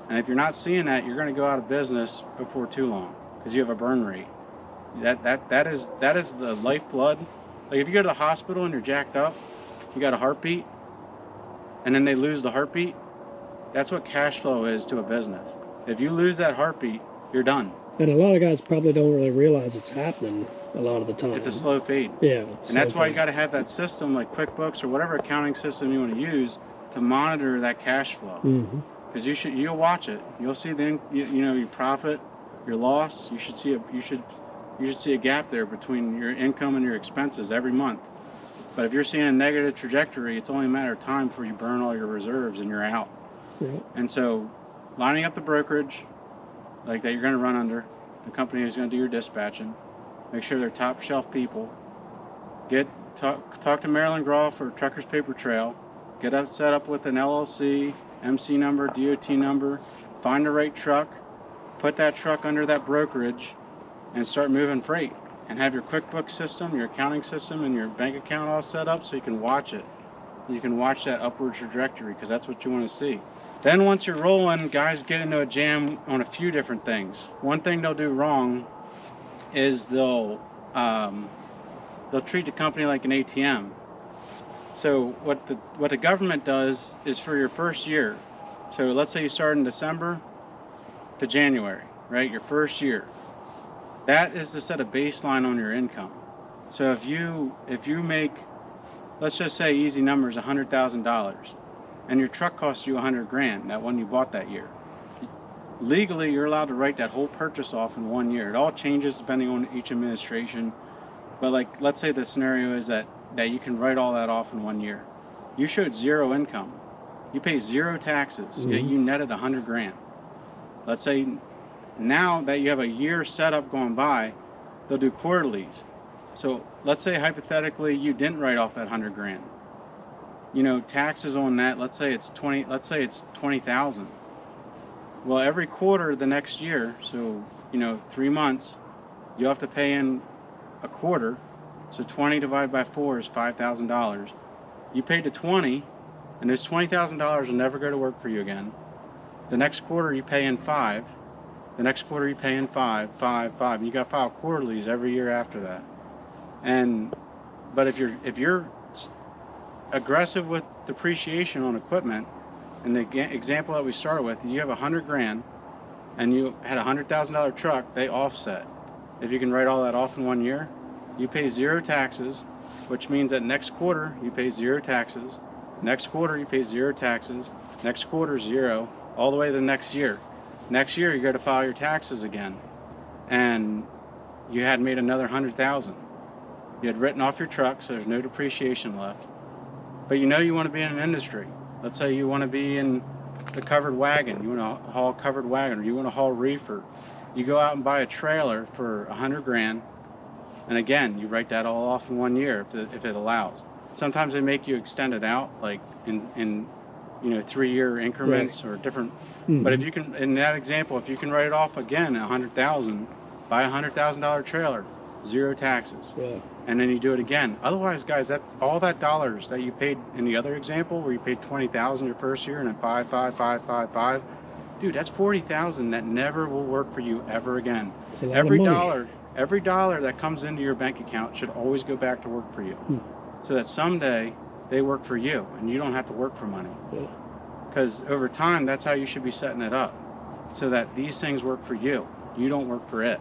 And if you're not seeing that, you're going to go out of business before too long, because you have a burn rate. That is the lifeblood. Like if you go to the hospital and you're jacked up, you got a heartbeat, and then they lose the heartbeat. That's what cash flow is to a business. If you lose that heartbeat, you're done. And a lot of guys probably don't really realize it's happening a lot of the time. It's a slow fade. Yeah. And that's why you got to have that system like QuickBooks or whatever accounting system you want to use to monitor that cash flow. Because you'll watch it. You'll see your profit, your loss. You should see a gap there between your income and your expenses every month. But if you're seeing a negative trajectory, it's only a matter of time before you burn all your reserves and you're out. Yeah. And so lining up the brokerage like that you're going to run under, the company who's going to do your dispatching, make sure they're top shelf people. Talk to Marilyn Groff or Truckers Paper Trail. Get up set up with an LLC, MC number, DOT number. Find the right truck. Put that truck under that brokerage and start moving freight. And have your QuickBooks system, your accounting system, and your bank account all set up so you can watch it. You can watch that upward trajectory because that's what you want to see. Then once you're rolling, guys get into a jam on a few different things. One thing they'll do wrong is they'll treat the company like an ATM. So what the government does is for your first year. So let's say you start in December to January, right? Your first year. That is to set a baseline on your income. So if you make, let's just say easy numbers, $100,000, and your truck costs you $100,000, that one you bought that year. Legally, you're allowed to write that whole purchase off in 1 year. It all changes depending on each administration. But like, let's say the scenario is that you can write all that off in 1 year. You showed zero income. You pay zero taxes, yet you netted $100,000. Let's say now that you have a year setup going by, they'll do quarterlies. So let's say hypothetically you didn't write off that $100,000. You know, taxes on that, let's say it's 20,000. Well, every quarter the next year, so 3 months, you have to pay in a quarter. So 20 divided by 4 is $5,000. You paid to 20, and those $20,000 will never go to work for you again. The next quarter you pay in 5. The next quarter you pay in 5, 5, 5. And you got to file quarterlies every year after that. But if you're aggressive with depreciation on equipment, and the example that we started with, you have $100,000 and you had a $100,000 truck, they offset. If you can write all that off in 1 year, you pay zero taxes, which means that next quarter you pay zero taxes, next quarter you pay zero taxes, next quarter zero, all the way to the next year. Next year you got to file your taxes again, and you had made another $100,000. You had written off your truck, so there's no depreciation left. But you want to be in an industry. Let's say you want to be in the covered wagon. You want to haul covered wagon, or you want to haul reefer. You go out and buy a trailer for $100,000, and again, you write that all off in 1 year if it allows. Sometimes they make you extend it out, like in 3-year increments, right, or different. But if you can, in that example, if you can write it off again at $100,000, buy a $100,000 trailer, zero taxes. Yeah. And then you do it again. Otherwise, guys, that's all that dollars that you paid in the other example where you paid $20,000 your first year and then 5, 5, 5, 5, 5. Dude, that's $40,000 that never will work for you ever again. Every dollar that comes into your bank account should always go back to work for you, so that someday they work for you and you don't have to work for money. Because over time, that's how you should be setting it up, so that these things work for you. You don't work for it.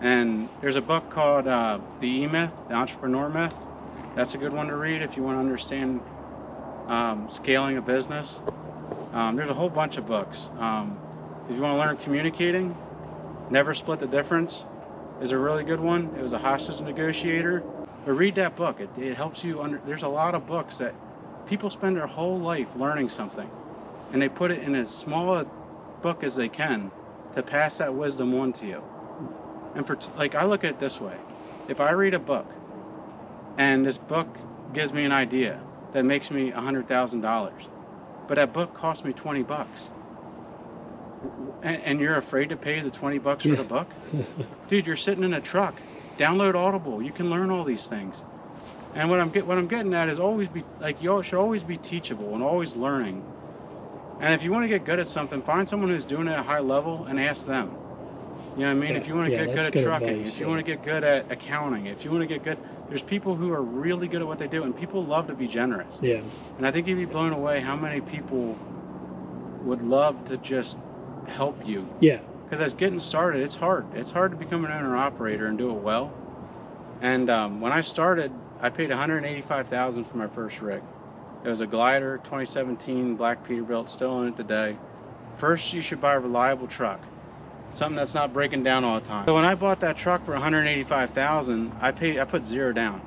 And there's a book called The E-Myth, The Entrepreneur Myth. That's a good one to read if you want to understand scaling a business. There's a whole bunch of books. If you want to learn communicating, Never Split the Difference is a really good one. It was a hostage negotiator. But read that book. It helps you. There's a lot of books that people spend their whole life learning something, and they put it in as small a book as they can to pass that wisdom on to you. And I look at it this way: if I read a book, and this book gives me an idea that makes me $100,000, but that book cost me $20, and you're afraid to pay the $20 for the book, dude, you're sitting in a truck. Download Audible. You can learn all these things. And what I'm getting at is you should always be teachable and always learning. And if you want to get good at something, find someone who's doing it at a high level and ask them. You know what I mean? If you want to get good at trucking, advice, if you want to get good at accounting, if you want to get good, there's people who are really good at what they do, and people love to be generous. Yeah. And I think you'd be blown away how many people would love to just help you. Yeah. Because as getting started, it's hard. It's hard to become an owner-operator and do it well. And when I started, I paid $185,000 for my first rig. It was a glider, 2017 black Peterbilt, still on it today. First, you should buy a reliable truck, something that's not breaking down all the time. So when I bought that truck for $185,000, I put $0 down.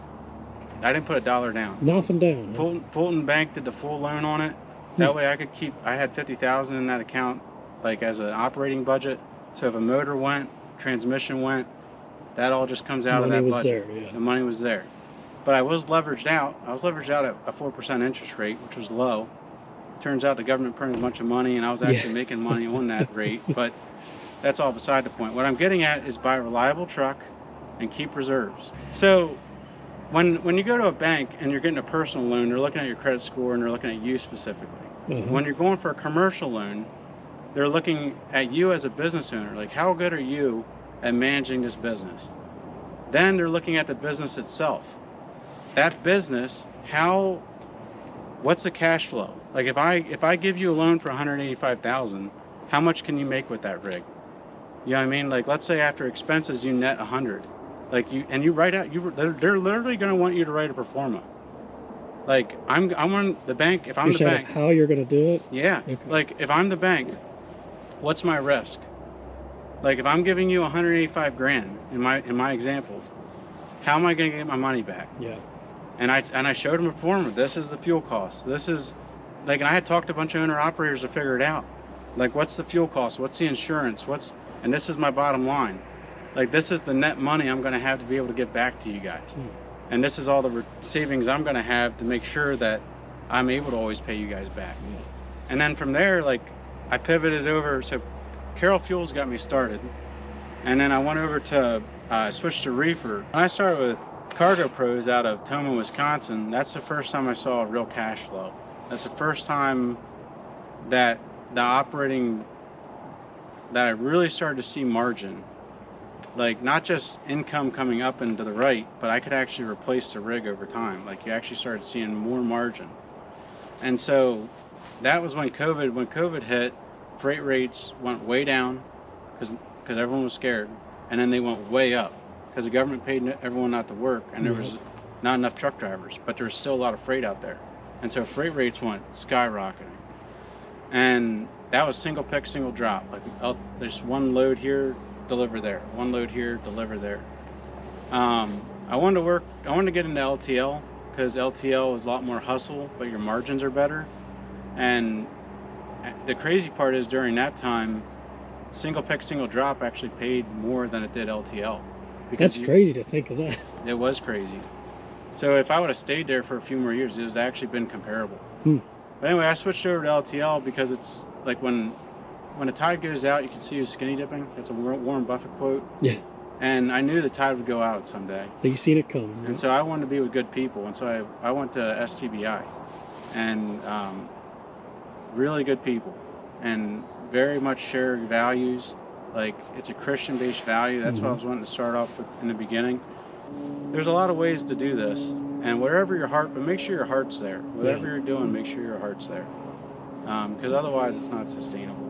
I didn't put $1 down. Nothing down. Fulton Bank did the full loan on it. That way I could I had $50,000 in that account, like as an operating budget. So if a motor went, transmission went, that all just comes out of that budget. There, yeah. The money was there. But I was leveraged out. I was leveraged out at a 4% interest rate, which was low. Turns out the government printed a bunch of money, and I was actually making money on that rate. But that's all beside the point. What I'm getting at is buy a reliable truck and keep reserves. So when you go to a bank and you're getting a personal loan, they're looking at your credit score and they're looking at you specifically. When you're going for a commercial loan, they're looking at you as a business owner. Like, how good are you at managing this business? Then they're looking at the business itself. That business, what's the cash flow? Like, if I give you a loan for $185,000, how much can you make with that rig? You know what I mean? Like, let's say after expenses you net 100. Like, you write out, they're literally going to want you to write a pro forma. Like, I'm on the bank. If I'm the bank, how you're going to do it? Yeah. Okay. Like, if I'm the bank, what's my risk? Like, if I'm giving you 185 grand in my example, how am I going to get my money back? Yeah. And I showed him a form. This is the fuel cost. This is, like, and I had talked to a bunch of owner operators to figure it out. Like, what's the fuel cost? What's the insurance? And this is my bottom line. Like, this is the net money I'm going to have to be able to get back to you guys. And this is all the savings I'm going to have to make sure that I'm able to always pay you guys back. And then from there, like, I pivoted over. So Carroll Fuels got me started. And then I went over to, switched to reefer. When I started with Cargo Pros out of Toma, Wisconsin, that's the first time I saw a real cash flow. That's the first time that that I really started to see margin. Like, not just income coming up and to the right, but I could actually replace the rig over time. Like, you actually started seeing more margin. And so that was when COVID hit, freight rates went way down because everyone was scared. And then they went way up because the government paid everyone not to work, and there was not enough truck drivers, but there was still a lot of freight out there. And so freight rates went skyrocketing. And that was single pick, single drop. Like, there's one load here, deliver there. One load here, deliver there. I wanted to get into LTL because LTL is a lot more hustle, but your margins are better. And the crazy part is during that time, single pick, single drop actually paid more than it did LTL. That's crazy to think of that. It was crazy. So if I would have stayed there for a few more years, it was actually been comparable. But anyway, I switched over to LTL because it's like when the tide goes out, you can see you skinny dipping. It's a Warren Buffett quote. Yeah. And I knew the tide would go out someday. So you seen it coming. Right? And so I wanted to be with good people. And so I went to STBI. And really good people. And very much share values. Like, it's a Christian-based value. That's what I was wanting to start off with in the beginning. There's a lot of ways to do this. And wherever your heart, but make sure your heart's there. Whatever you're doing, make sure your heart's there. Because otherwise it's not sustainable.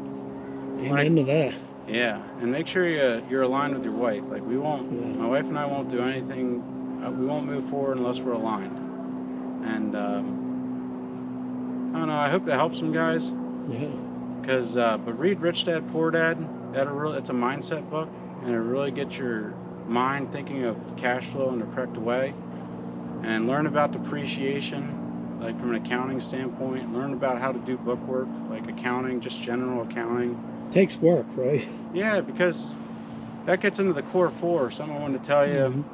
Amen to that. Yeah, and make sure you're aligned with your wife. Like, we won't, my wife and I won't do anything, we won't move forward unless we're aligned. And, I don't know, I hope that helps some guys. Yeah. Because, but read Rich Dad, Poor Dad. It's a mindset book, and it'll really get your mind thinking of cash flow in the correct way. And learn about depreciation, like from an accounting standpoint. Learn about how to do bookwork, like accounting, just general accounting. Takes work, right? Yeah, because that gets into the core four. Something I wanted to tell you.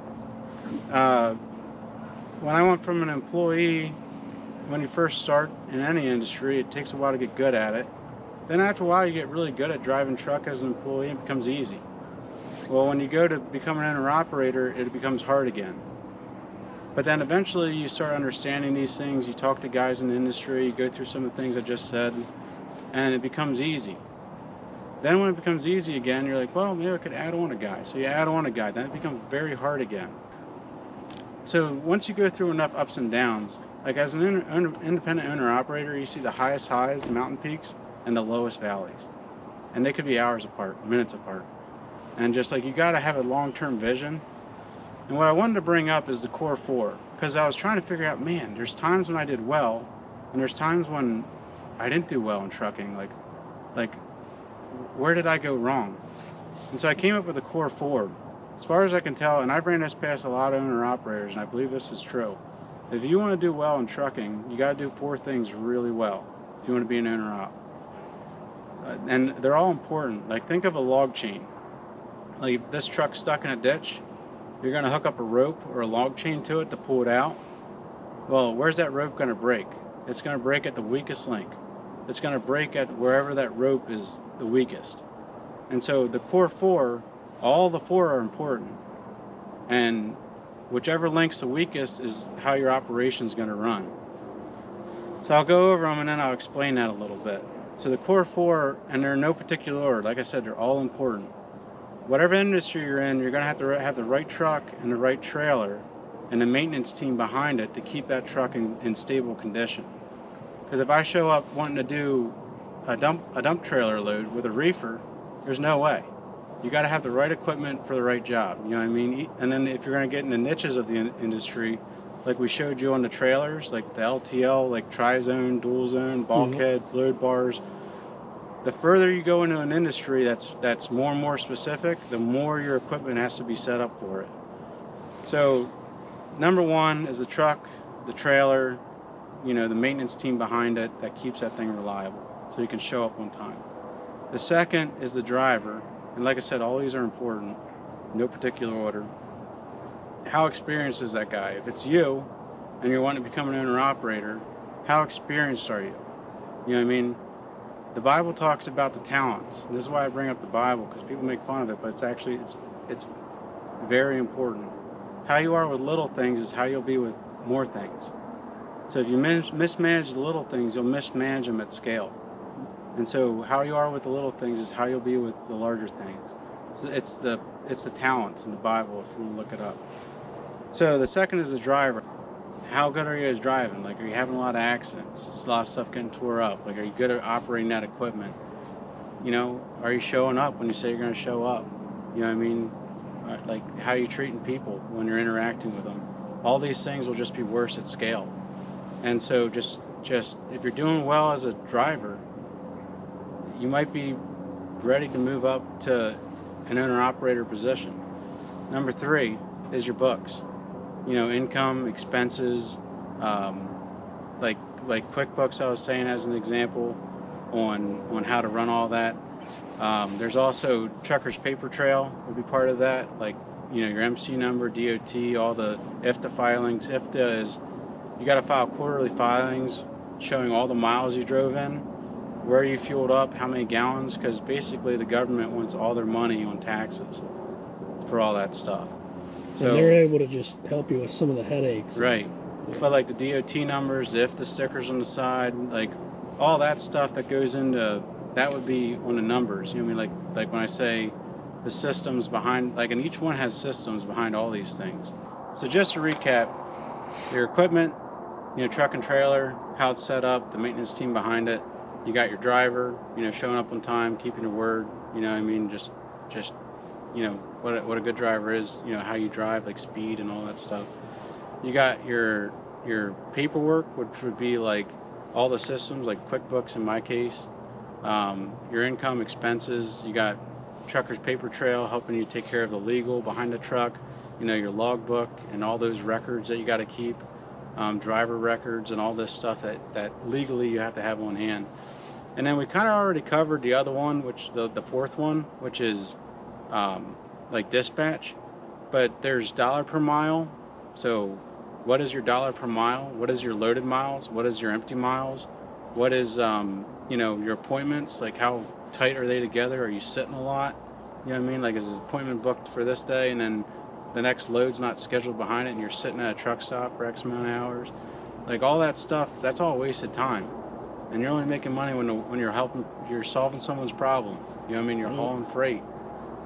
When I went from an employee, when you first start in any industry, it takes a while to get good at it. Then after a while, you get really good at driving truck as an employee, and it becomes easy. Well, when you go to become an owner-operator, it becomes hard again. But then eventually you start understanding these things, you talk to guys in the industry, you go through some of the things I just said, and it becomes easy. Then when it becomes easy again, you're like, well, maybe I could add on a guy. So you add on a guy, then it becomes very hard again. So once you go through enough ups and downs, like as an independent owner-operator, you see the highest highs, mountain peaks, and the lowest valleys. and they could be hours apart, minutes apart. And just like, you got to have a long-term vision. And what I wanted to bring up is the core four, because I was trying to figure out, man, there's times when I did well, and there's times when I didn't do well in trucking. Like where did I go wrong? And so I came up with the core four. As far as I can tell, and I've ran this past a lot of owner-operators, and I believe this is true. If you want to do well in trucking, you got to do 4 things really well if you want to be an owner-op. And they're all important. Like, think of a log chain. Like, if this truck's stuck in a ditch, you're going to hook up a rope or a log chain to it to pull it out. Well, where's that rope going to break? It's going to break at the weakest link. It's going to break at wherever that rope is the weakest. And so the core 4, all the 4 are important. And whichever link's the weakest is how your operation is going to run. So I'll go over them and then I'll explain that a little bit. So the core 4, and they're in no particular order, like I said, they're all important. Whatever industry you're in, you're going to have the right truck and the right trailer and the maintenance team behind it to keep that truck in stable condition. Because if I show up wanting to do a dump trailer load with a reefer, there's no way. You got to have the right equipment for the right job. You know what I mean? And then if you're going to get in the niches of the industry, like we showed you on the trailers, like the LTL, like tri-zone, dual zone, bulkheads, load bars. The further you go into an industry that's more and more specific, the more your equipment has to be set up for it. So number 1 is the truck, the trailer, you know, the maintenance team behind it that keeps that thing reliable so you can show up on time. The second is the driver. And like I said, all these are important, no particular order. How experienced is that guy? If it's you and you're wanting to become an owner-operator, how experienced are you? You know what I mean? The Bible talks about the talents. And this is why I bring up the Bible, because people make fun of it, but it's actually, it's very important. How you are with little things is how you'll be with more things. So if you mismanage the little things, you'll mismanage them at scale. And so how you are with the little things is how you'll be with the larger things. So it's the talents in the Bible if you want to look it up. So the second is the driver. How good are you at driving? Like, are you having a lot of accidents? Is a lot of stuff getting tore up? Like, are you good at operating that equipment? You know, are you showing up when you say you're going to show up? You know what I mean? Like, how are you treating people when you're interacting with them? All these things will just be worse at scale. And so just if you're doing well as a driver, you might be ready to move up to an owner-operator position. Number 3 is your books. You know, income, expenses, like QuickBooks I was saying as an example on how to run all that. There's also Trucker's Paper Trail will be part of that, like, you know, your MC number, DOT, all the IFTA filings. IFTA is, you got to file quarterly filings showing all the miles you drove in, where you fueled up, how many gallons, because basically the government wants all their money on taxes for all that stuff. So and they're able to just help you with some of the headaches. Right. Yeah. But like the DOT numbers, the IFTA stickers on the side, like all that stuff that goes into, that would be on the numbers. You know what I mean? Like when I say the systems behind, like, and each one has systems behind all these things. So just to recap, your equipment, you know, truck and trailer, how it's set up, the maintenance team behind it. You got your driver, you know, showing up on time, keeping your word, you know what I mean? Just you know, what a good driver is, you know, how you drive, like speed and all that stuff. You got your paperwork, which would be like all the systems, like QuickBooks in my case. Your income, expenses. You got Trucker's Paper Trail helping you take care of the legal behind the truck. You know, your logbook and all those records that you got to keep. Driver records and all this stuff that legally you have to have on hand. And then we kind of already covered the other one, which the 4th one, which is like dispatch. But there's dollar per mile. So what is your dollar per mile? What is your loaded miles? What is your empty miles? What is you know, your appointments? Like, how tight are they together? Are you sitting a lot? You know what I mean? Like, is an appointment booked for this day and then the next load's not scheduled behind it and you're sitting at a truck stop for X amount of hours? Like, all that stuff, that's all wasted time. And you're only making money when you're solving someone's problem. You know what I mean? You're hauling freight.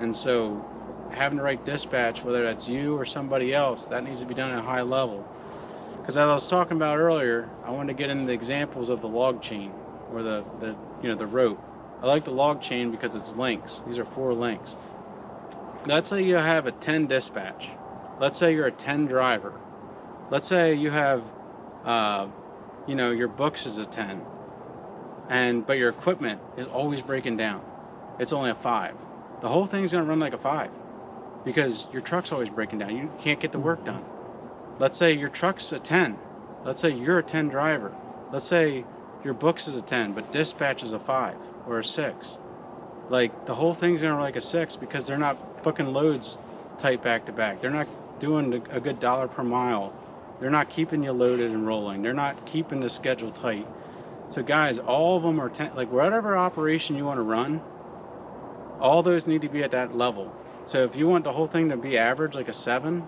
And so having the right dispatch, whether that's you or somebody else, that needs to be done at a high level. Because as I was talking about earlier, I wanted to get into the examples of the log chain or the you know, the rope. I like the log chain because it's links. These are 4 links. Let's say you have a 10 dispatch. Let's say you're a 10 driver. Let's say you have, you know, your books is a 10, but your equipment is always breaking down. It's only a 5. The whole thing's gonna run like a 5 because your truck's always breaking down. You can't get the work done. Let's say your truck's a 10. Let's say you're a 10 driver. Let's say your books is a 10, but dispatch is a 5 or a 6. Like, the whole thing's gonna run like a 6 because they're not booking loads tight back to back. They're not doing a good dollar per mile. They're not keeping you loaded and rolling. They're not keeping the schedule tight. So guys, all of them are 10, like whatever operation you want to run, all those need to be at that level. So if you want the whole thing to be average, like a 7,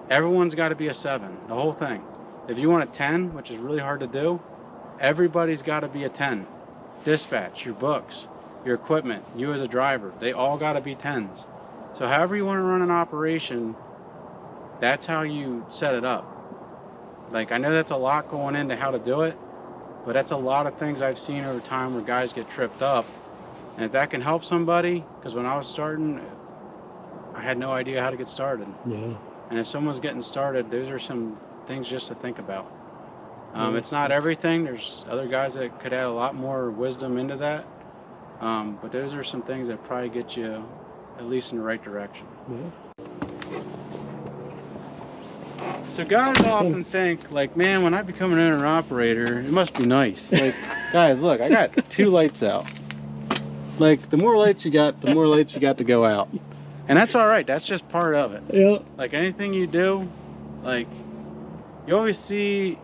everyone's got to be a 7, the whole thing. If you want a 10, which is really hard to do, everybody's got to be a 10. Dispatch, your books, your equipment, you as a driver, they all got to be 10s. So however you want to run an operation, that's how you set it up. Like, I know that's a lot going into how to do it, but that's a lot of things I've seen over time where guys get tripped up. And if that can help somebody, because when I was starting, I had no idea how to get started. Yeah. And if someone's getting started, those are some things just to think about. It's not everything. There's other guys that could add a lot more wisdom into that. But those are some things that probably get you at least in the right direction. Yeah. So guys often think, like, man, when I become an owner-operator, it must be nice. Like, guys, look, I got 2 lights out. Like, the more lights you got, the more lights you got to go out. And that's all right. That's just part of it. Yeah. Like, anything you do, like, you always see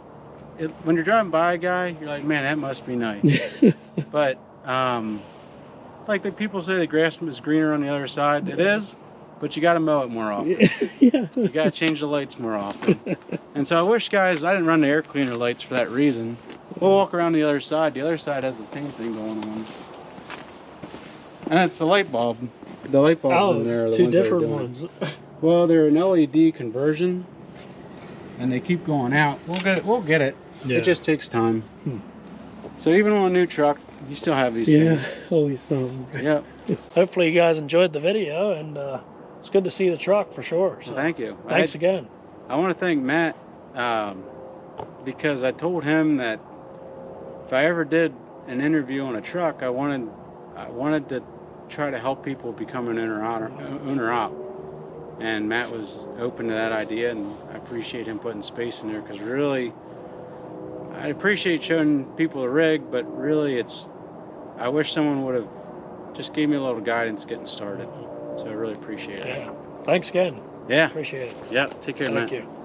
it, when you're driving by a guy, you're like, man, that must be nice. But, like the people say the grass is greener on the other side. It is, but you got to mow it more often. Yeah. You got to change the lights more often. And so I wish, guys, I didn't run the air cleaner lights for that reason. We'll walk around the other side. The other side has the same thing going on. And it's the light bulb. The light bulbs in there are the 2 ones that are different doing ones. it. Well, they're an LED conversion, and they keep going out. We'll get it. We'll get it. Yeah. It just takes time. So even on a new truck, you still have these things. Yeah, always something. Yep. Hopefully you guys enjoyed the video, and it's good to see the truck for sure. So Well, thank you. thanks again. I want to thank Matt because I told him that if I ever did an interview on a truck, I wanted to try to help people become an owner-op. And Matt was open to that idea, and I appreciate him putting space in there because really, I appreciate showing people the rig, but really I wish someone would have just gave me a little guidance getting started. So I really appreciate it. Yeah. Thanks again. Yeah. Appreciate it. Yeah. Take care, Matt. Thank you.